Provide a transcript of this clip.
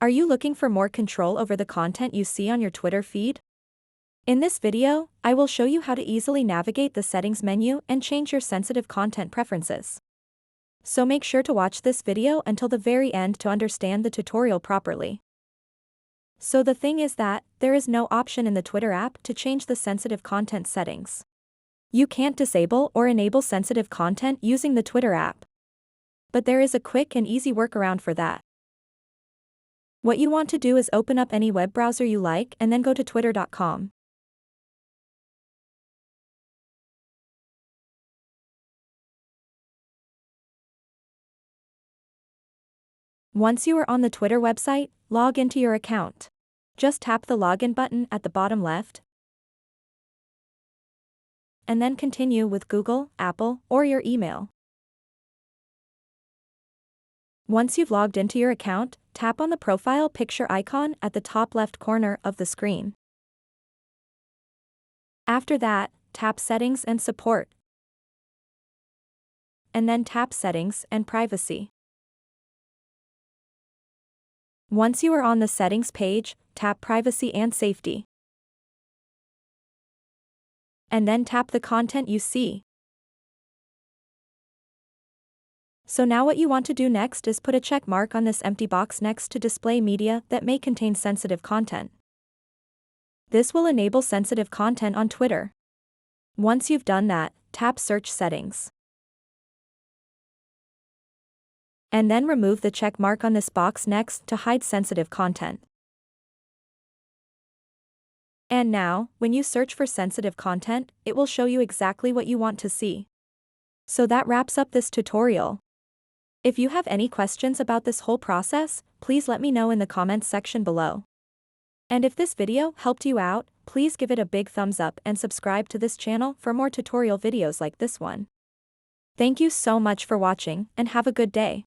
Are you looking for more control over the content you see on your Twitter feed? In this video, I will show you how to easily navigate the settings menu and change your sensitive content preferences. So make sure to watch this video until the very end to understand the tutorial properly. So the thing is that, there is no option in the Twitter app to change the sensitive content settings. You can't disable or enable sensitive content using the Twitter app. But there is a quick and easy workaround for that. What you want to do is open up any web browser you like and then go to twitter.com. Once you are on the Twitter website, log into your account. Just tap the login button at the bottom left, and then continue with Google, Apple, or your email. Once you've logged into your account, tap on the profile picture icon at the top left corner of the screen. After that, tap Settings and Support, and then tap Settings and Privacy. Once you are on the Settings page, tap Privacy and Safety, and then tap the content you see. So now what you want to do next is put a check mark on this empty box next to display media that may contain sensitive content. This will enable sensitive content on Twitter. Once you've done that, tap Search Settings, and then remove the check mark on this box next to hide sensitive content. And now, when you search for sensitive content, it will show you exactly what you want to see. So that wraps up this tutorial. If you have any questions about this whole process, please let me know in the comments section below. And if this video helped you out, please give it a big thumbs up and subscribe to this channel for more tutorial videos like this one. Thank you so much for watching and have a good day.